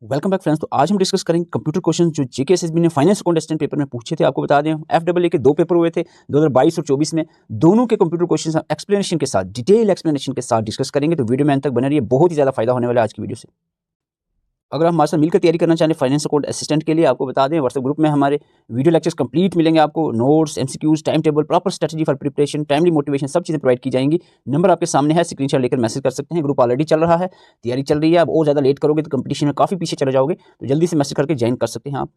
Welcome back friends. तो आज हम डिस्कस करेंगे कंप्यूटर क्वेश्चन जो जीके एसएसबी ने फाइनेंस अकाउंटेंट पेपर में पूछे थे। आपको बता दें एफडब्ल्यूए के 2 पेपर हुए थे 2022 और 24 में। दोनों के कंप्यूटर क्वेश्चन एक्सप्लेनेशन के साथ, डिटेल एक्सप्लेनेशन के साथ डिस्कस करेंगे। तो वीडियो में अंत तक बने रहिए, बहुत ही ज़्यादा फायदा होने वाला है आज की वीडियो से। अगर आप हमारे साथ मिलकर तैयारी करना चाहें फाइनेंस अकाउंट असिस्टेंट के लिए, आपको बता दें व्हाट्सएप ग्रुप में हमारे वीडियो लेक्चर्स कंप्लीट मिलेंगे आपको। Notes, MCQs, time table, proper strategy for preparation, timely motivation, सब चीज़ें प्रोवाइड की जाएंगी। नंबर आपके सामने है, स्क्रीनशॉट लेकर मैसेज कर सकते हैं। ग्रुप ऑलरेडी चल रहा है, तैयारी चल रही है। अब और ज़्यादा लेट करोगे तो कंपटीशन में काफ़ी पीछे चले जाओगे, तो जल्दी से मैसेज करके ज्वाइन कर सकते हैं आप।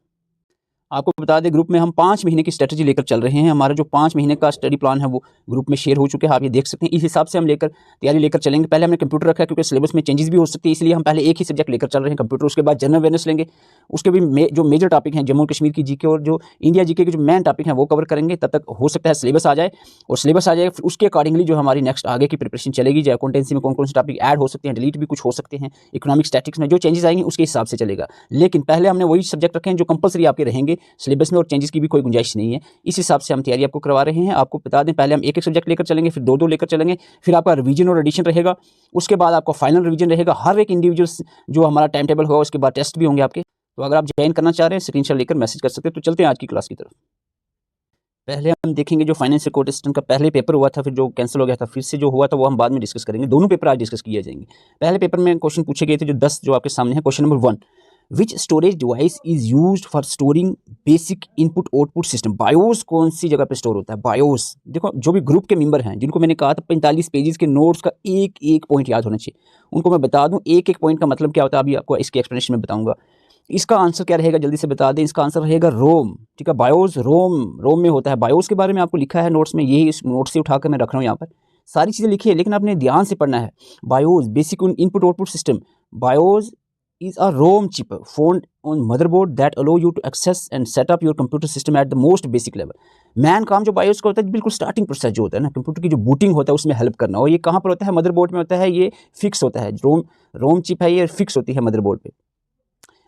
आपको बता दें ग्रुप में हम 5 महीने की स्ट्रेटजी लेकर चल रहे हैं। हमारा जो 5 महीने का स्टडी प्लान है वो ग्रुप में शेयर हो चुके हैं, आप ये देख सकते हैं। इस हिसाब से हम तैयारी लेकर चलेंगे। पहले हमने कंप्यूटर रखा है क्योंकि सिलेबस में चेंजेस भी हो सकती है, इसलिए हम पहले एक ही सब्जेक्ट लेकर चल रहे हैं कंप्यूटर। उसके बाद जनरल अवेयरनेस लेंगे, उसके भी जो मेजर टॉपिक हैं जम्मू कश्मीर की जीके और जो इंडिया जीके के जो मेन टॉपिक हैं वो कवर करेंगे। तब तक हो सकता है सिलेबस आ जाए, और सिलेबस आ जाए फिर उसके अकॉर्डिंगली जो हमारी नेक्स्ट आगे की प्रिपरेशन चलेगी। जो अकाउंटेंसी में कौन कौन से टॉपिक ऐड हो सकते हैं, डिलीट भी कुछ हो सकते हैं। इकोनॉमिक स्टैटिक्स में जो चेंजेस आएंगे उसके हिसाब से चलेगा। लेकिन पहले हमने वही सब्जेक्ट रखे हैं जो कंपलसरी आपके रहेंगे सिलेबस में, और चेंजेस की भी कोई गुंजाइश नहीं है। इस हिसाब से हम तैयारी आपको करवा रहे हैं। आपको बता दें पहले हम एक एक सब्जेक्ट लेकर चलेंगे, फिर दो लेकर चलेंगे, फिर आपका रिवीजन और एडिशन रहेगा। उसके बाद आपका फाइनल रिवीजन रहेगा। हर एक इंडिविजुअल जो हमारा टाइम टेबल होगा, उसके बाद टेस्ट भी होंगे आपके। तो अगर आप ज्वाइन करना चाह रहे हैं स्क्रीनशॉट लेकर मैसेज कर सकते हैं। तो चलते हैं आज की क्लास की तरफ। पहले हम देखेंगे जो फाइनेंस अकाउंटेंट का पहले पेपर हुआ था, फिर जो कैंसिल हो गया था, फिर से जो हुआ था वो हम बाद में डिस्कस करेंगे। दोनों पेपर आज डिस्कस किए जाएंगे। पहले पेपर में क्वेश्चन पूछे गए थे जो 10 जो आपके सामने है। Question number 1, which storage device is used for storing basic input output system. BIOS कौन सी जगह पे स्टोर होता है? बायोस देखो, जो भी ग्रुप के मेंबर हैं जिनको मैंने कहा था 45 पेजेस के नोट्स का एक एक पॉइंट याद होना चाहिए, उनको मैं बता दूं एक एक पॉइंट का मतलब क्या होता है। अभी आपको इसकी एक्सप्लेनेशन में बताऊंगा। इसका आंसर क्या रहेगा जल्दी से बता दें। इसका आंसर रहेगा रोम। ठीक है, बायोस रोम में होता है। बायोस के बारे में आपको लिखा है नोट्स में, यही इस नोट से उठाकर मैं रख रहा हूँ यहाँ पर। सारी चीज़ें लिखी है लेकिन आपने ध्यान से पढ़ना है। BIOS basic input output system. BIOS is a ROM chip found on motherboard that allow you to access and set up your computer system at the most basic level। Man काम जो बायोस का होता है बिल्कुल starting process जो होता है ना, कंप्यूटर की जो बूटिंग होता है उसमें हेल्प करना। और ये कहाँ पर होता है? मदरबोर्ड में होता है। ये फिक्स होता है। रोम चिप है, ये फिक्स होती है मदरबोर्ड पे।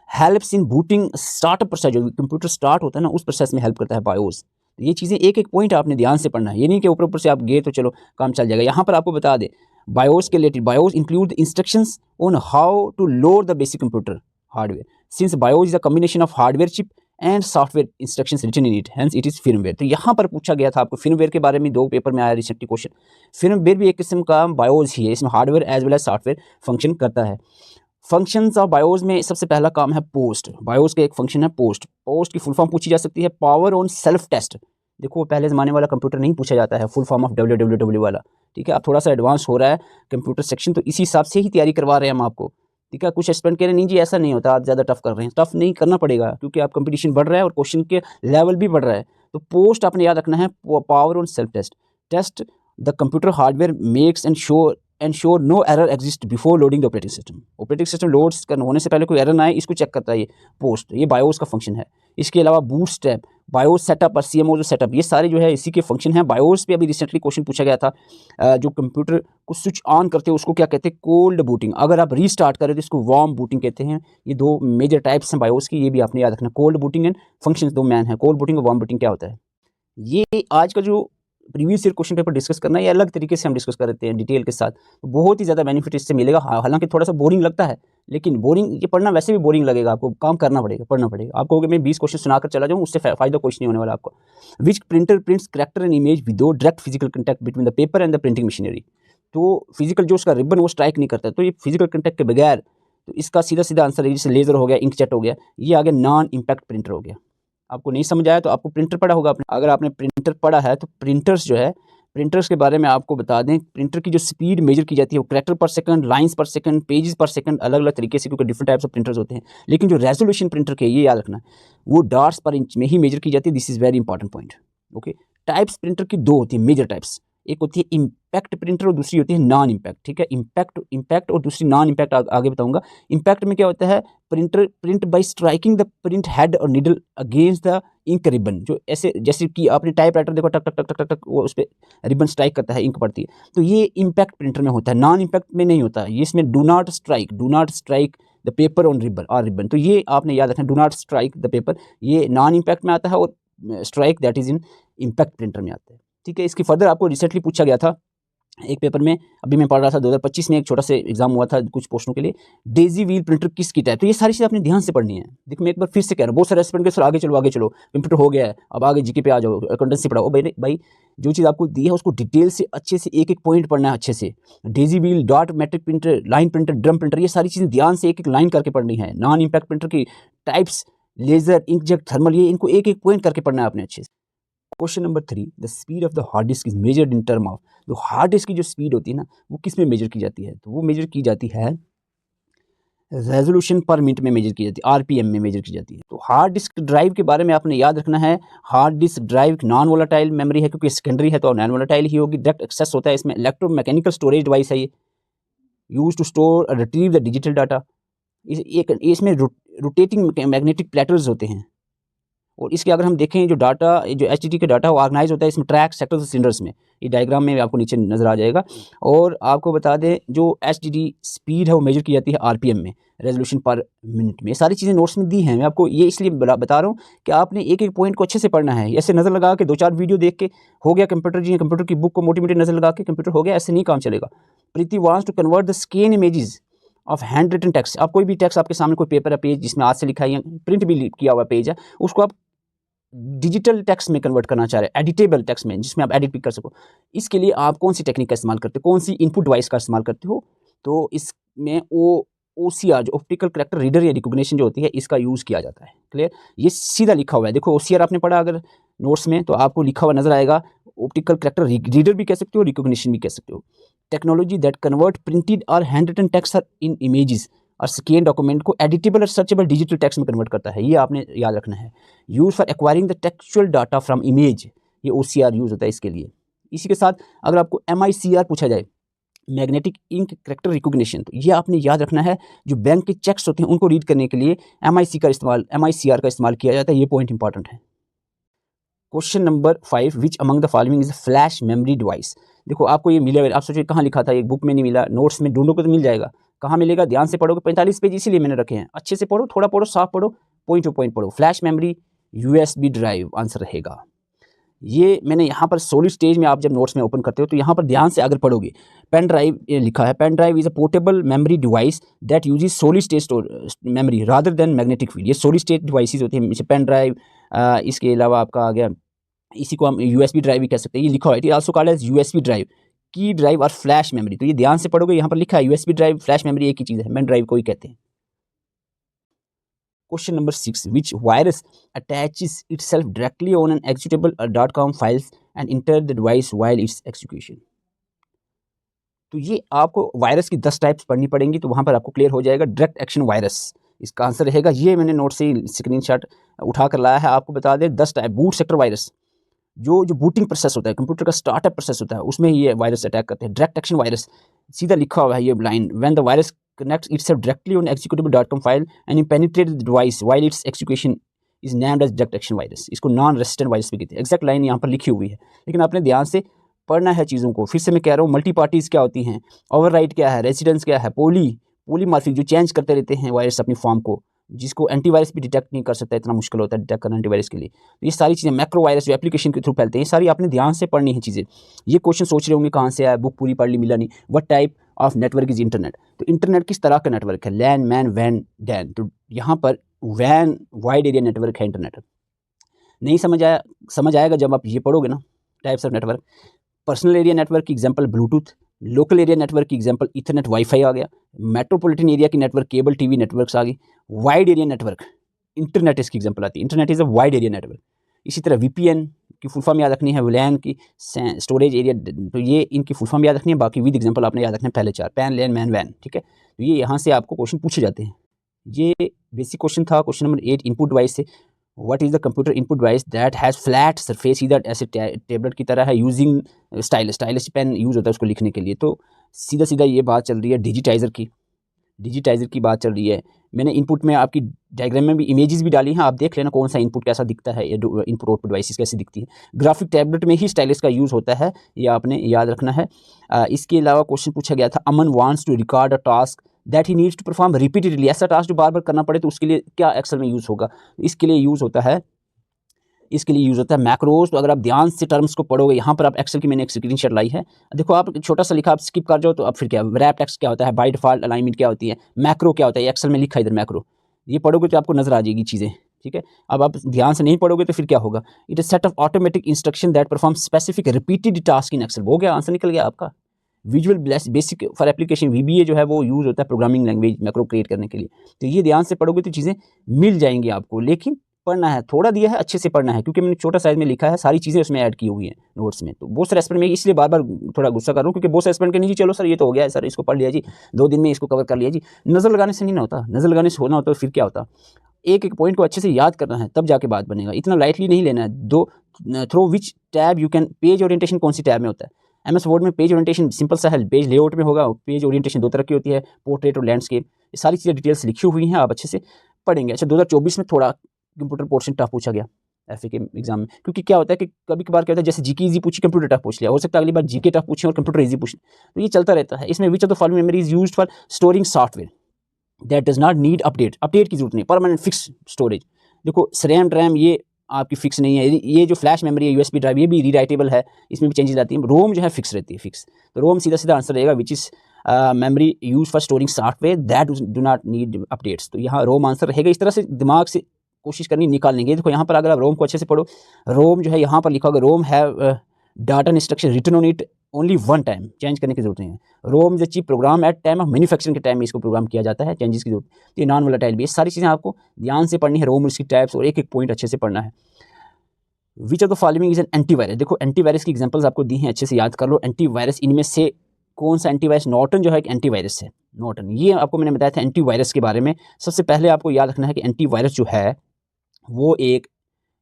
Helps in booting startup process, जो कंप्यूटर स्टार्ट होता है ना उस प्रोसेस में हेल्प करता है बायोस। तो ये चीज़ें एक एक पॉइंट आपने ध्यान से पढ़ना है। ये नहीं कि ऊपर ऊपर से आप गए तो चलो काम चल जाएगा। यहाँ पर आपको बता दे बायोस के related, BIOS include instructions on how to load the basic computer hardware. Since BIOS is a combination of hardware chip and software instructions written in it, hence it is firmware. तो यहाँ पर पूछा गया था आपको फिर्मवेयर के बारे में, 2 पेपर में आया रिसेंटली क्वेश्चन। फिर्मवेयर भी एक किस्म का बायोस ही है, इसमें hardware as well as software function करता है। फंक्शंस ऑफ बायोस में सबसे पहला काम है पोस्ट। बायोस का एक फंक्शन है पोस्ट। पोस्ट की फुल फॉर्म पूछी जा सकती है पावर ऑन सेल्फ टेस्ट। देखो पहले ज़माने वाला कंप्यूटर नहीं पूछा जाता है फुल फॉर्म ऑफ WWW वाला। ठीक है, अब थोड़ा सा एडवांस हो रहा है कंप्यूटर सेक्शन, तो इसी हिसाब से ही तैयारी करवा रहे हैं हम आपको। ठीक है, कुछ स्टूडेंट कह रहे हैं नहीं जी ऐसा नहीं होता, आप ज़्यादा टफ कर रहे हैं। टफ नहीं करना पड़ेगा क्योंकि आप कंपटीशन बढ़ रहा है और क्वेश्चन के लेवल भी बढ़ रहा है। तो पोस्ट आपने याद रखना है, power on self test. Test the computer hardware makes ensure no error exists before loading the operating system। Operating system loads होने से पहले कोई एरर ना आए, इसको चेक करता है ये पोस्ट। ये बायोस का फंक्शन है। इसके अलावा बूटस्ट्रैप, बायोस सेटअप और CMO जो सेटअप, ये सारे जो है इसी के फंक्शन हैं। बायोस पे अभी रिसेंटली क्वेश्चन पूछा गया था, जो कंप्यूटर को स्विच ऑन करते हैं उसको क्या कहते हैं? Cold booting. अगर आप रीस्टार्ट करें तो इसको वार्म बूटिंग कहते हैं। ये 2 मेजर टाइप्स हैं बायोस की, ये भी आपने याद रखना। Cold booting and function 2 man है। कोल्ड बूटिंग और वार्म बूटिंग क्या होता है? ये आज का जो previous year question paper discuss करना है, ये अलग तरीके से हम डिस्कस करते हैं डिटेल के साथ। तो बहुत ही ज़्यादा बेनिफिट इससे मिलेगा। हालांकि थोड़ा सा बोरिंग लगता है, लेकिन बोरिंग ये पढ़ना वैसे भी बोरिंग लगेगा आपको। काम करना पड़ेगा, पढ़ना पड़ेगा आपको। अगर मैं 20 क्वेश्चन सुनाकर चला जाऊँ उससे फ़ायदा कुछ नहीं होने वाला आपको। विच printer prints character and image without direct physical contact between the paper and the printing machinery. तो फिजिकल जो उसका रिबन वो स्ट्राइक नहीं करता, तो ये फिजिकल कंटैक्ट के बगैर, तो इसका सीधा सीधा आंसर है। जैसे लेज़र हो गया, इंकजेट हो गया, ये आगे नॉन इम्पैक्ट प्रिंटर हो गया। आपको नहीं समझ आया तो आपको प्रिंटर पढ़ा होगा आपने। अगर आपने प्रिंटर पढ़ा है तो प्रिंटर्स जो है, प्रिंटर्स के बारे में आपको बता दें, प्रिंटर की जो स्पीड मेजर की जाती है वो कैरेक्टर पर सेकंड, लाइंस पर सेकंड, पेजेस पर सेकंड, अलग अलग तरीके से, क्योंकि डिफरेंट टाइप्स ऑफ प्रिंटर्स होते हैं। लेकिन जो रेजोल्यूशन प्रिंटर के, ये याद रखना, वो डॉट्स पर इंच में ही मेजर की जाती है। This is very important point. Okay, types printer की 2 होती है मेजर टाइप्स। एक होती है इम्पैक्ट प्रिंटर और दूसरी होती है नॉन इम्पैक्ट। ठीक है, इम्पैक्ट और दूसरी नॉन इम्पैक्ट आगे बताऊंगा। इम्पैक्ट में क्या होता है? Print by striking the print head और needle against the ink ribbon. जो ऐसे जैसे कि आपने टाइप राइटर देखो, टक टक टक टक टक टक वो उस पर रिबन स्ट्राइक करता है, इंक पड़ती है। तो ये इम्पैक्ट प्रिंटर में होता है, नॉन इम्पैक्ट में नहीं होता है। ये इसमें do not strike the paper on ribbon. तो ये आपने याद रखना, do not strike the paper, ये नॉन इम्पैक्ट में आता है, और strike that is in impact printer में आता है। ठीक है, इसकी फर्दर आपको रिसेंटली पूछा गया था एक पेपर में अभी मैं पढ़ रहा था 2025 में एक छोटा सा एग्जाम हुआ था कुछ पोस्टों के लिए, डेजी व्हील प्रिंटर किसकी टाइप। तो ये सारी चीज़ें आपने ध्यान से पढ़नी है। देखो मैं एक बार फिर से कह रहा हूँ, बहुत सारे एस्पिरेंट के सर आगे चलो कंप्यूटर हो गया है, अब आगे जीके पे आ जाओ, अकाउंटेंसी पढ़ाओ। भाई जो चीज़ आपको दी है उसको डिटेल से अच्छे से एक एक पॉइंट पढ़ना है अच्छे से। Daisy wheel, dot matric printer, line printer, drum printer, ये सारी चीज़ें ध्यान से एक एक लाइन करके पढ़नी है। नॉन इम्पैक्ट प्रिंटर की टाइप्स, लेजर, इंकजेट, थर्मल, ये इनको एक एक पॉइंट करके पढ़ना है आपने अच्छे से। Question number 3, the speed of the hard disk is measured in term of. जो हार्ड डिस्क की जो स्पीड होती है ना, वो किस में मेजर की जाती है? तो वो मेजर की जाती है रेजोल्यूशन पर मिनट में मेजर की जाती है, आरपीएम में मेजर की जाती है। तो हार्ड डिस्क ड्राइव के बारे में आपने याद रखना है, hard disk drive non volatile memory है, क्योंकि सेकेंडरी है तो नॉन वोलेटाइल ही होगी। डायरेक्ट एक्सेस होता है इसमें, इलेक्ट्रोमैकेनिकल स्टोरेज डिवाइस है ये, यूज टू स्टोर और रिट्रीव द डिजिटल डाटा। इसमें रोटेटिंग मैग्नेटिक प्लेटर्स होते हैं। और इसके अगर हम देखें जो डाटा, जो एचटीटी का डाटा वो ऑर्गेनाइज होता है इसमें ट्रैक, सेक्टर्स और सिलेंडर्स में। ये डायग्राम में आपको नीचे नजर आ जाएगा। और आपको बता दें जो एचटीटी स्पीड है वो मेजर की जाती है आरपीएम में, रेजोल्यूशन पर मिनट में। सारी चीज़ें नोट्स में दी हैं, मैं आपको ये इसलिए बता रहा हूँ कि आपने एक एक पॉइंट को अच्छे से पढ़ना है। ऐसे नज़र लगा के 2-4 वीडियो देख के हो गया कंप्यूटर जी, कंप्यूटर की बुक को मोटी मोटी नज़र लगा के कंप्यूटर हो गया, ऐसे नहीं काम चलेगा। Preeti wants to convert the scan images of hand written text. आप कोई भी टेक्स्ट आपके सामने कोई पेपर है, पेज जिसमें हाथ से लिखा है या प्रिंट भी किया हुआ पेज है, उसको आप डिजिटल टेक्स्ट में कन्वर्ट करना चाह रहे हैं, एडिटेबल टेक्स्ट में, जिसमें आप एडिट भी कर सको। इसके लिए आप कौन सी टेक्निक का इस्तेमाल करते हो, कौन सी इनपुट डिवाइस का इस्तेमाल करते हो? तो इसमें OCR जो ऑप्टिकल कैरेक्टर रीडर या रिकॉग्निशन जो होती है, इसका यूज़ किया जाता है। क्लियर? ये सीधा लिखा हुआ है, देखो OCR आपने पढ़ा अगर नोट्स में तो आपको लिखा हुआ नजर आएगा। ऑप्टिकल कैरेक्टर रीडर भी कह सकते हो, रिकॉग्निशन भी कह सकते हो। टेक्नोलॉजी दैट कन्वर्ट प्रिंटेड और hand written text in images और स्कैन डॉक्यूमेंट को एडिटेबल और सर्चेबल डिजिटल टेक्स्ट में कन्वर्ट करता है, ये आपने याद रखना है। Use for acquiring the textual data from image, ये OCR यूज होता है इसके लिए। इसी के साथ अगर आपको MICR पूछा जाए, मैग्नेटिक इंक कैरेक्टर रिकॉग्निशन, तो ये आपने याद रखना है। जो बैंक के चेक्स होते हैं उनको रीड करने के लिए MICR का इस्तेमाल किया जाता है, ये पॉइंट इंपॉर्टेंट है। Question number 5, which among the following is flash memory device. देखो आपको ये मिला, आप सोचिए कहाँ लिखा था, एक बुक में नहीं मिला, नोट्स में ढूंढोगे तो मिल जाएगा। कहाँ मिलेगा? ध्यान से पढ़ोगे, 45 पेज इसीलिए मैंने रखे हैं। अच्छे से पढ़ो, थोड़ा पढ़ो, साफ पढ़ो, पॉइंट टू पॉइंट पढ़ो। Flash memory USB drive answer रहेगा। ये मैंने यहाँ पर सॉलिड स्टेज में आप जब नोट्स में ओपन करते हो तो यहाँ पर ध्यान से अगर पढ़ोगे, पेन ड्राइव ये लिखा है, pen drive is a portable memory device that uses solid state memory rather than magnetic field. ये सॉलिड स्टेट डिवाइसेस होती हैं, जैसे पेन ड्राइव, इसके अलावा आपका आ गया, इसी को हम USB ड्राइव भी कह सकते हैं। ये लिखा हुआ है also called as USB drive, key drive और फ्लैश मेमोरी। तो ये ध्यान से पढ़ोगे, यहाँ पर लिखा है USB ड्राइव, फ्लैश मेमोरी एक ही चीज़ है, पेन ड्राइव को ही कहते हैं। Question number 6, which virus attaches itself directly on an executable .com files and enter the device while it's execution. तो ये आपको वायरस की 10 टाइप्स पढ़नी पड़ेंगी, तो वहाँ पर आपको क्लियर हो जाएगा। डायरेक्ट एक्शन वायरस इसका आंसर रहेगा। ये मैंने नोट से स्क्रीनशॉट उठा कर लाया है, आपको बता दें 10 टाइप। बूट सेक्टर वायरस, जो बूटिंग प्रोसेस होता है, कंप्यूटर का स्टार्टअप प्रोसेस होता है, उसमें ये वायरस अटैक करते हैं। डायरेक्ट एक्शन वायरस, सीधा लिखा हुआ है ये line, when the virus connects itself directly on executable.com file and it penetrates the device while its execution is named as direct action virus। इसको नॉन रेसिस्टेंट वायरस भी कहते हैं। एग्जैक्ट लाइन यहाँ पर लिखी हुई है, लेकिन आपने ध्यान से पढ़ना है चीज़ों को। फिर से मैं कह रहा हूँ, मल्टी पार्टीज क्या होती हैं, ओवरराइट क्या है, रेजिडेंस क्या है, पॉलीमॉर्फिक जो चेंज करते रहते हैं वायरस अपनी फॉर्म को, जिसको एंटीवायरस भी डिटेक्ट नहीं कर सकता, इतना मुश्किल होता है डिटेक्ट करना एंटीवायरस के लिए। तो ये सारी चीज़ें, मैक्रो वायरस जो एप्लीकेशन के थ्रू फैलते हैं, ये सारी आपने ध्यान से पढ़नी है चीज़ें। ये क्वेश्चन सोच रहे होंगे कहाँ से आया, बुक पूरी पढ़ ली, मिला नहीं। What type of network is internet. तो इंटरनेट किस तरह का नेटवर्क है? लैन, मैन, वैन, डैन। तो यहाँ पर वैन वाइड एरिया नेटवर्क है इंटरनेट। नहीं समझ आएगा जब आप ये पढ़ोगे ना, types of network. Personal area network की example Bluetooth, local area network की एग्जांपल ईथरनेट, वाईफाई आ गया। मेट्रोपॉलिटन एरिया की नेटवर्क केबल टीवी नेटवर्क्स आ गई। वाइड एरिया नेटवर्क इंटरनेट इसकी एग्जांपल आती है, internet is a wide area network. इसी तरह VPN की फुल फॉर्म याद रखनी है, WLAN की स्टोरेज एरिया, तो ये इनकी फुल फॉर्म याद रखनी है। बाकी विद एग्जांपल आपने याद रखना है पहले 4, पैन, लैन, मैन, वैन, ठीक है। तो ये यहाँ से आपको क्वेश्चन पूछे जाते हैं। ये बेसिक क्वेश्चन था। क्वेश्चन नंबर 8, इनपुट डिवाइस से, what is the computer input device that has flat surface, इधर ऐसे टेबलेट की तरह है, यूजिंग स्टाइलस पेन यूज़ होता है उसको लिखने के लिए। तो सीधा सीधा ये बात चल रही है डिजिटाइज़र की बात चल रही है। मैंने इनपुट में आपकी डायग्राम में भी इमेजेस भी डाली हैं, आप देख लेना कौन सा इनपुट कैसा दिखता है, इनपुट आउटपुट डिवाइसेस कैसी दिखती है। ग्राफिक टैबलेट में ही स्टाइलस का यूज़ होता है, ये आपने याद रखना है। इसके अलावा क्वेश्चन पूछा गया था, Aman wants to record a task that he needs to perform repeatedly. ऐसा टास्क जो बार बार करना पड़े तो उसके लिए क्या एक्सेल में यूज़ होगा? इसके लिए यूज़ होता है इसके लिए यूज़ होता है। मैक्रोज, तो अगर आप ध्यान से टर्म्स को पढ़ोगे, यहाँ पर आप एक्सेल की मैंने एक स्क्रीनशॉट लाई है, देखो आप छोटा सा लिखा, आप स्किप कर जाओ तो अब फिर क्या, रैप टेक्स्ट क्या होता है, बाय डिफॉल्ट अलाइनमेंट क्या होती है, मैक्रो क्या होता है, एक्सेल में लिखा है इधर मैक्रो, ये पढ़ोगे तो आपको नजर आ जाएगी चीज़ें, ठीक है। अब आप ध्यान से नहीं पढ़ोगे तो फिर क्या होगा, it is set of automatic instruction that perform specific repeated task in Excel. हो गया, आंसर निकल गया आपका। Visual Basic for application, VBA जो है वो यूज़ होता है प्रोग्रामिंग लैंग्वेज मैक्रो क्रिएट करने के लिए। तो ये ध्यान से पढ़ोगे तो चीज़ें मिल जाएंगी आपको, लेकिन पढ़ना है, थोड़ा दिया है अच्छे से पढ़ना है, क्योंकि मैंने छोटा साइज में लिखा है, सारी चीज़ें उसमें ऐड की हुई हैं नोट्स में। तो बहुत सारे एस्पिरेंट में इसलिए बार बार थोड़ा गुस्सा कर रहा हूँ, क्योंकि बहुत सारे एस्पिरेंट के नहीं जी चलो सर ये तो हो गया है सर, इसको पढ़ लिया जी, 2 दिन में इसको कवर कर लिया जी। नज़र लगाने से नहीं ना होता, नज़र लगाने से होना होता तो फिर क्या होता, एक एक पॉइंट को अच्छे से याद करना है, तब जाके बात बनेगा, इतना लाइटली नहीं लेना है। दो through which tab you can, page orientation कौन सी टैब में होता है, एमएस वर्ड में पेज ओरिएंटेशन सिंपल सा है, पेज लेआउट में होगा, पेज ओरिएंटेशन 2 तरह की होती है, पोर्ट्रेट और लैंडस्केप, ये सारी चीज़ें डिटेल्स लिखी हुई हैं, आप अच्छे से पढ़ेंगे। अच्छा, 2024 में थोड़ा कंप्यूटर पोर्शन टफ पूछा गया एफए के एग्जाम में, क्योंकि क्या होता है कि कभी कभार क्या होता है, जैसे जीके इजी पूछी, कंप्यूटर टफ पूछ लिया, हो सकता है अगली बार जीके टफ पूछे और कंप्यूटर इजी पूछ, तो ये चलता रहता है। इसमें which of the following memory is used for storing software that does not need update, update की जरूरत नहीं, परमानेंट फिक्स स्टोरेज। देखो रैम रैम ये आपकी फिक्स नहीं है, ये जो फ्लैश मेमोरी है यूएसबी ड्राइव, ये भी रीराइटेबल है, इसमें भी चेंजेस आती है। रोम जो है फिक्स रहती है, फिक्स। तो रोम सीधा सीधा आंसर रहेगा, which is memory use for storing software that do not need updates. तो यहाँ रोम आंसर रहेगा। इस तरह से दिमाग से कोशिश करनी निकालने की। देखो यहाँ पर अगर आप रोम को अच्छे से पढ़ो, रोम जो है यहाँ पर लिखा होगा, ROM have data instruction written on it only one time, change करने की जरूरत नहीं है। ROM is chip program at time of manufacturing के टाइम में इसको प्रोग्राम किया जाता है, चेंजेस की जरूरत। तो ये नॉन वोलेटाइल भी, ये सारी चीज़ें आपको ध्यान से पढ़नी है, रोम इसकी टाइप्स, और एक एक पॉइंट अच्छे से पढ़ना है। Which of the following is an antivirus, देखो एंटीवायरस की एग्जांपल्स आपको दी हैं, अच्छे से याद कर लो। एंटीवायरस, इनमें से कौन सा एंटीवायरस, नॉर्टन जो है एक एंटीवायरस है, नॉर्टन, ये आपको मैंने बताया था एंटीवायरस के बारे में। सबसे पहले आपको याद रखना है कि एंटीवायरस जो है वो एक,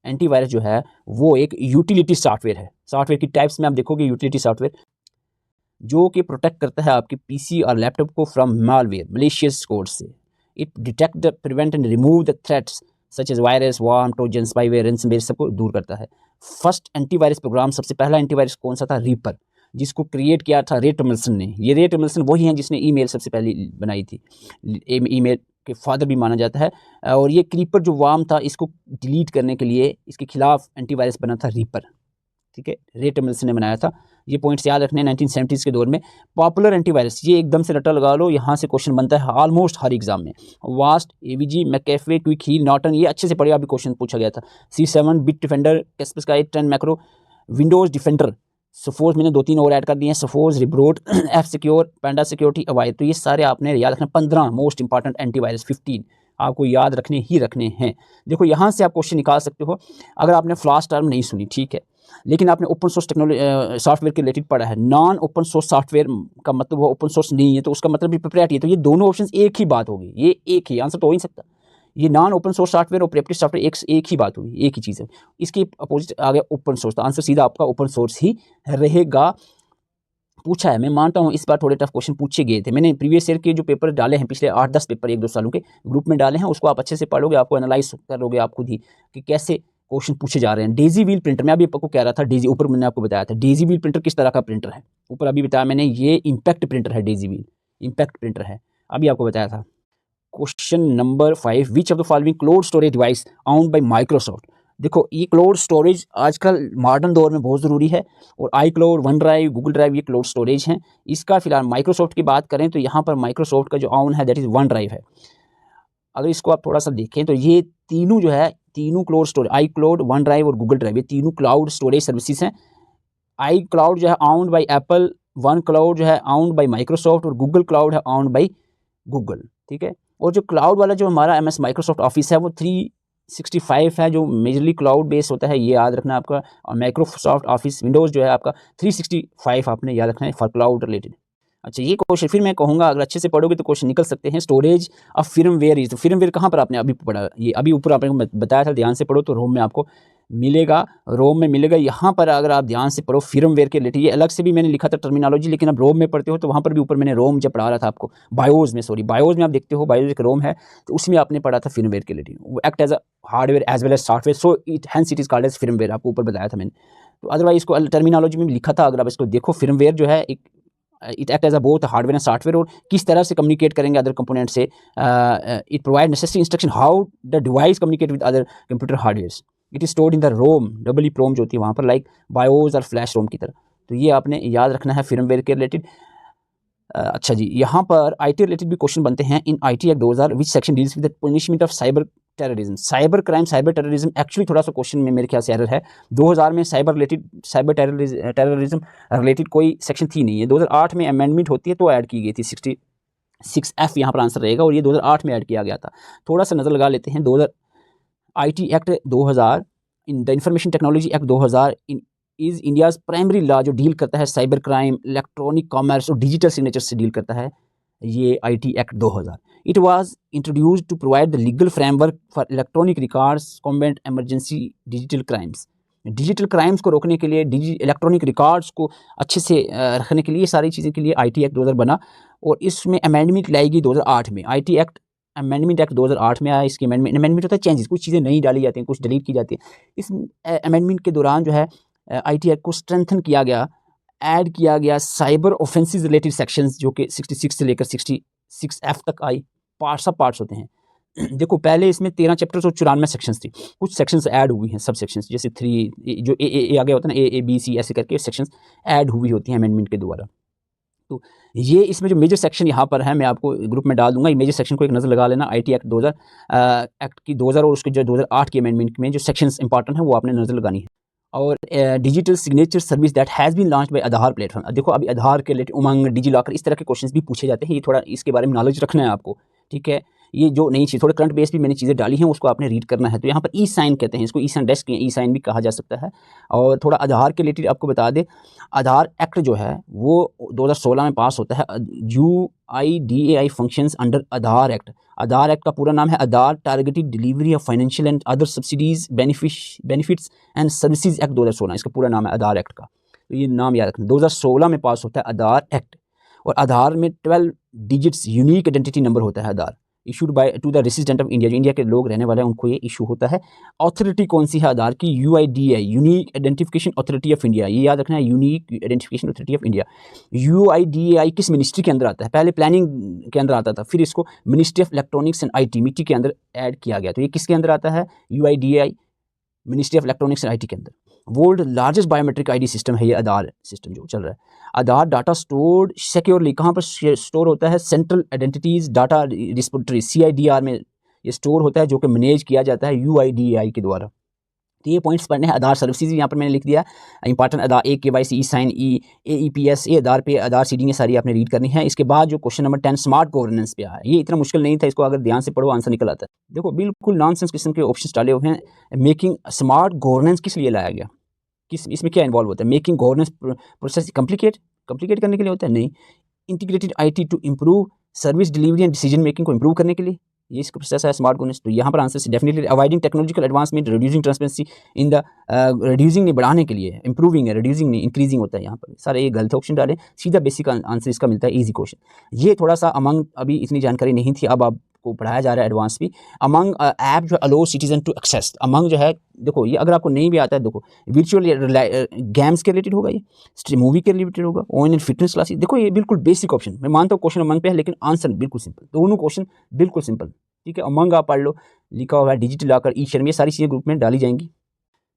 एंटीवायरस जो है वो एक यूटिलिटी सॉफ्टवेयर है। सॉफ्टवेयर की टाइप्स में आप देखोगे यूटिलिटी सॉफ्टवेयर, जो कि प्रोटेक्ट करता है आपके पीसी और लैपटॉप को फ्रॉम मालवेयर, मलेशियस कोड से। It detect the, prevent and remove the threats such as virus, worm, trojan, spyware, ransomware, सबको दूर करता है। फर्स्ट एंटीवायरस प्रोग्राम, सबसे पहला एंटीवायरस कौन सा था, रीपर, जिसको क्रिएट किया था रे टॉमलिंसन ने। ये रे टॉमलिंसन वही हैं जिसने ईमेल सबसे पहले बनाई थी, ईमेल के फादर भी माना जाता है। और ये क्रीपर जो वार्म था, इसको डिलीट करने के लिए इसके खिलाफ एंटीवायरस बना था रीपर, ठीक है, रे टॉमलिंसन ने बनाया था। ये पॉइंट्स याद रखने हैं। 1970s के दौर में पॉपुलर एंटीवायरस, ये एकदम से रट्टा लगा लो, यहाँ से क्वेश्चन बनता है ऑलमोस्ट हर एग्जाम में। Avast, AVG, McAfee, Quick Heal, Norton, ये अच्छे से पढ़े, अभी क्वेश्चन पूछा गया था। C7, Bitdefender, Kaspersky, 10 macro, Windows Defender, suppose मैंने 2-3 और ऐड कर दिए हैं, suppose, Webroot, F Secure, Panda Security, Avira. तो ये सारे आपने याद रखना। 15 मोस्ट इंपॉर्टेंट एंटीवायरस, 15 आपको याद रखने ही रखने हैं। देखो यहाँ से आप क्वेश्चन निकाल सकते हो, अगर आपने फ्लाश टर्म नहीं सुनी, ठीक है, लेकिन आपने ओपन सोर्स टेक्नोलॉजी सॉफ्टवेयर के रिलेटेड पढ़ा है। नॉन ओपन सोर्स सॉफ्टवेयर का मतलब वो ओपन सोर्स नहीं है, तो उसका मतलब भी प्रोप्राइटरी है। तो ये दोनों ऑप्शन एक ही बात होगी, ये एक ही आंसर तो हो ही सकता। ये नॉन ओपन सोर्स सॉफ्टवेयर और प्रोप्राइटरी सॉफ्टवेयर एक ही बात होगी, एक ही चीज़ है। इसके अपोजिट आ गया ओपन सोर्स, तो आंसर सीधा आपका ओपन सोर्स ही रहेगा। पूछा है, मैं मानता हूँ इस बार थोड़े टफ क्वेश्चन पूछे गए थे। मैंने प्रीवियस ईयर के जो पेपर डाले हैं, पिछले 8-10 पेपर 1-2 सालों के ग्रुप में डाले हैं, उसको आप अच्छे से पढ़ोगे, आपको एनालाइज करोगे आप खुद ही कि कैसे क्वेश्चन पूछे जा रहे हैं। डेजी व्हील प्रिंटर, मैं अभी आपको कह रहा था, डेजी, ऊपर मैंने आपको बताया था डेजी व्हील प्रिंटर किस तरह का प्रिंटर है, ऊपर अभी बताया मैंने, ये इम्पैक्ट प्रिंटर है, डेजी व्हील इम्पैक्ट प्रिंटर है, अभी आपको बताया था। Question number 5, which of the following cloud storage device owned by Microsoft. देखो ये क्लाउड स्टोरेज आजकल मॉडर्न दौर में बहुत ज़रूरी है, और iCloud, OneDrive, Google Drive, ये क्लाउड स्टोरेज हैं। इसका फिलहाल माइक्रोसॉफ्ट की बात करें तो यहाँ पर माइक्रोसॉफ्ट का जो ऑन है दैट इज़ वन ड्राइव है। अगर इसको आप थोड़ा सा देखें तो ये तीनों जो है, तीनों क्लाउड स्टोरेज, आई क्लाउड, वन ड्राइव और गूगल ड्राइव, ये तीनों क्लाउड स्टोरेज सर्विसेज हैं। आई क्लाउड जो है owned by Apple, one cloud जो है ऑन्ड बाई माइक्रोसॉफ्ट, और गूगल क्लाउड है ऑन्ड बाई गूगल, ठीक है। और जो क्लाउड वाला जो हमारा MS माइक्रोसॉफ्ट ऑफिस है वो 365 है, जो मेजरली क्लाउड बेस होता है, ये याद रखना आपका। और माइक्रोसॉफ्ट ऑफिस विंडोज़ जो है आपका 365 आपने याद रखना है फॉर क्लाउड रिलेटेड। अच्छा, ये क्वेश्चन फिर मैं कहूँगा अगर अच्छे से पढ़ोगे तो क्वेश्चन निकल सकते हैं। स्टोरेज ऑफ फिर्मवेयर इज, तो फिर्मवेयर कहाँ पर आपने अभी पढ़ा, ये अभी ऊपर आपने बताया था, ध्यान से पढ़ो तो रोम में आपको मिलेगा, रोम में मिलेगा। यहाँ पर अगर आप ध्यान से पढ़ो फिर्मवेयर के रिलेटेड, ये अलग से भी मैंने लिखा था टर्मिनोलॉजी, लेकिन अब रोम में पढ़ते हो तो वहाँ पर भी ऊपर मैंने रोम जब पढ़ा रहा था आपको, बायोज में, सॉरी बायोज में आप देखते हो, बायोज एक रोम है, तो उसमें आपने पढ़ा था फिर्मवेयर के रिलेटेड, वो act as a hardware as well as software, so it hence it is called as firmware, आपको ऊपर बताया था मैंने। तो अदरवाइज इसको टर्मिनोलॉजी में भी लिखा था, अगर आप इसको देखो, फिर्मवेयर जो है एक, it act as a both hardware and software, और किस तरह से कम्युनिकेट करेंगे अदर कंपोनेंट से। It provide necessary instruction how the device communicate with other computer hardware. It is stored in the ROM, double PROM जो होती है वहाँ पर, लाइक बायोस और फ्लैश रोम की तरह। तो ये आपने याद रखना है firmware के रिलेटेड। अच्छा जी, यहाँ पर IT रिलेटेड भी क्वेश्चन बनते हैं। इन IT act 2000 which section deals with the punishment of cyber terrorism. Cyber crime, cyber terrorism, actually थोड़ा सा क्वेश्चन में मेरे ख्याल से एरर है। 2000 में साइबर टेररिज्म रिलेटेड कोई सेक्शन थी नहीं है। 2008 में अमेंडमेंट होती है तो ऐड की गई थी, 66F यहाँ पर आंसर रहेगा, और ये 2008 में ऐड किया गया था। थोड़ा सा नज़र लगा लेते हैं। IT act 2000 in the information technology act 2000 in is India's primary law जो डील करता है साइबर क्राइम, इलेक्ट्रॉनिक कॉमर्स और डिजिटल सिग्नेचर से डील करता है, ये IT act 2000। It was introduced to provide the legal framework for electronic records combat emergency digital crimes. Digital crimes को रोकने के लिए, इलेक्ट्रॉनिक रिकॉर्ड्स को अच्छे से रखने के लिए, सारी चीज़ों के लिए IT एक्ट 2000 बना, और इसमें अमेंडमेंट लाई गई 2008 में। IT एक्ट अमेंडमेंट एक्ट 2008 में आया। इसकी अमेंडमेंट होता है चेंजेस, कुछ चीज़ें नई डाली जाती हैं, कुछ डिलीट की जाती है। इस अमेंडमेंट के दौरान जो है IT एक्ट को स्ट्रेंथन किया गया, ऐड किया गया साइबर ऑफेंसेस रिलेटेड सेक्शंस, जो कि 66 से लेकर 66F तक आई। पार्ट्स होते हैं। देखो पहले इसमें 13 चैप्टर्स और 94 सेक्शंस थी। कुछ सेक्शंस ऐड हुई हैं, सब सेक्शंस, जैसे 3 जो ए आगे होता है ना, A B C ऐसे करके सेक्शंस ऐड हुई होती हैं अमेंडमेंट के द्वारा। तो ये इसमें जो मेजर सेक्शन यहाँ पर है, मैं आपको ग्रुप में डाल दूंगा। ये मेजर सेक्शन को एक नज़र लगा लेना। IT एक्ट 2000 एक्ट की 2000 और उसके जो 2008 की अमेंडमेंट में जो सेक्शंस इंपॉर्टेंट है वो आपने नज़र लगानी है। और digital signature service that has been launched by Aadhaar platform. देखो अभी आधार के रिलेटेड उमंग, डिजी लॉकर, इस तरह के क्वेश्चंस भी पूछे जाते हैं। ये थोड़ा इसके बारे में नॉलेज रखना है आपको, ठीक है। ये जो नई चीज़, थोड़े करंट बेस भी मैंने चीज़ें डाली हैं, उसको आपने रीड करना है। तो यहाँ पर ई साइन कहते हैं इसको, ई साइन डेस्क, ई साइन भी कहा जा सकता है। और थोड़ा आधार के रिलेटेड आपको बता दें, आधार एक्ट जो है वो 2016 में पास होता है। UIDAI functions under Aadhaar act. Aadhaar act का पूरा नाम है Aadhaar targeted delivery of financial and other subsidies benefits and services act 2016, इसका पूरा नाम है आधार एक्ट का। तो ये नाम याद रखना। 2016 में पास होता है आधार एक्ट। और आधार में 12 डिजिट्स यूनिक आइडेंटिटी नंबर होता है Aadhaar, issued by to the resident of India. जो इंडिया के लोग रहने वाले हैं उनको ये इशू होता है। अथॉरिटी कौन सी है आधार की? UIDAI, unique identification authority of India. ये याद रखना है, unique identification authority of India. UIDAI किस मिनिस्ट्री के अंदर आता है? पहले प्लानिंग के अंदर आता था, फिर इसको ministry of electronics and IT, मिट्टी के अंदर ऐड किया गया। तो ये किसके अंदर आता है? UIDAI, ministry of electronics and IT के अंदर। World largest biometric ID system है ये आधार सिस्टम जो चल रहा है। आधार डाटा स्टोर्ड सिक्योरली, कहाँ पर स्टोर होता है? Central identities data repository, CIDR में ये स्टोर होता है, जो कि मैनेज किया जाता है UIDAI के द्वारा। तो ये पॉइंट्स पढ़ने हैं। आधार सर्विसेज यहाँ पर मैंने लिख दिया इंपॉर्टेंट। आधार KYC, ई साइन, AEPS, ये आधार पे आधार सीडिंग, ये सारी आपने रीड करनी है। इसके बाद जो क्वेश्चन नंबर 10 स्मार्ट गवर्नेंस पे आया, ये इतना मुश्किल नहीं था, इसको अगर ध्यान से पढ़ो आंसर निकल आता है। देखो बिल्कुल नॉनसेंस किस्म के ऑप्शन डाले हुए हैं। मेकिंग स्मार्ट गवर्नेंस किस लिए लाया गया? इसमें क्या इन्वॉल्व होता है? मेकिंग गवर्नेंस प्रोसेस कम्प्लिकेट करने के लिए होता है? नहीं। Integrated IT to improve service delivery and decision making को इम्प्रूव करने के लिए ये इसका प्रोसेस है स्मार्ट गवर्नेंस। तो यहाँ पर आंसर से definitely avoiding technological advancement, reducing transparency in the, reducing नहीं बढ़ाने के लिए, इंप्रूविंग है, रिड्यूसिंग नहीं इंक्रीजिंग होता है यहाँ पर। सारे ये गलत ऑप्शन डालें, सीधा बेसिक आंसर इसका मिलता है, ईजी क्वेश्चन। ये थोड़ा सा अमंग अभी इतनी जानकारी नहीं थी, अब आपको पढ़ाया जा रहा है एडवांस भी। अमंग ऐप जो अलो सिटीजन टू एक्सेस, अमंग जो है, देखो ये अगर आपको नहीं भी आता है, देखो वर्चुअल गेम्स के रिलेटेड होगा, ये मूवी के रिलेटेड होगा, ऑनलाइन फिटनेस क्लासेस। देखो ये बिल्कुल बेसिक ऑप्शन, मैं मानता हूँ क्वेश्चन अमंग पे है, लेकिन आंसर बिल्कुल सिंपल, दोनों क्वेश्चन बिल्कुल सिंपल, ठीक है। अमंग आप पढ़ लो, लिखा हुआ है डिजिटल लॉकर, ई-शर्म, ये सारी चीज़ें ग्रुप में डाली जाएंगी।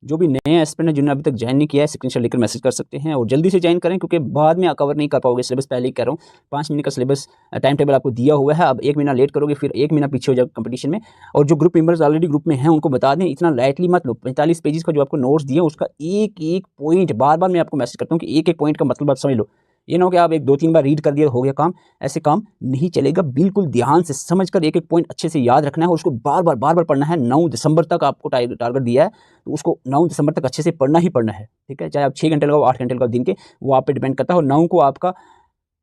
जो भी नए एस्पिरेंट हैं जिन्होंने अभी तक ज्वाइन नहीं किया है, स्क्रीनशॉट लेकर मैसेज कर सकते हैं और जल्दी से ज्वाइन करें, क्योंकि बाद में कवर नहीं कर पाओगे सिलेबस। पहले ही कह रहा हूँ, 5 महीने का सिलेबस टाइम टेबल आपको दिया हुआ है। अब 1 महीना लेट करोगे, फिर 1 महीना पीछे हो जाएगा कंपटीशन में। और जो ग्रुप मेंबर्स ऑलरेडी ग्रुप में हैं उनको बता दें, इतना लाइटली मत लो। 45 पेजेस का जो आपको नोट्स दिया, उसका एक एक पॉइंट बार बार मैं आपको मैसेज करता हूँ कि एक एक पॉइंट का मतलब आप समझ लो। ये ना हो कि आप 1-2-3 बार रीड कर दिया हो गया काम, ऐसे काम नहीं चलेगा। बिल्कुल ध्यान से समझकर एक एक पॉइंट अच्छे से याद रखना है और उसको बार बार पढ़ना है। 9 दिसंबर तक आपको टारगेट दिया है, तो उसको 9 दिसंबर तक अच्छे से पढ़ना ही पढ़ना है, ठीक है। चाहे आप 6 घंटे लगाओ, 8 घंटे लगाओ दिन के, वो आप पे डिपेंड करता है। और 9 को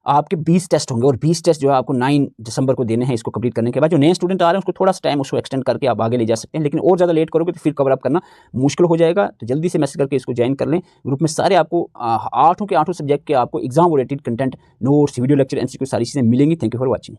आपके 20 टेस्ट होंगे और 20 टेस्ट जो है आपको 9 दिसंबर को देने हैं। इसको कंप्लीट करने के बाद जो नए स्टूडेंट आ रहे हैं उसको थोड़ा सा टाइम उसको एक्सटेंड करके आप आगे ले जा सकते हैं, लेकिन और ज़्यादा लेट करोगे तो फिर कवर अप करना मुश्किल हो जाएगा। तो जल्दी से मैसेज करके इसको ज्वाइन कर लें। ग्रुप में सारे आपको 8 के 8 सब्जेक्ट के आपको exam oriented content, notes, video lecture, MCQ सारी चीज़ें मिलेंगी। Thank you for watching.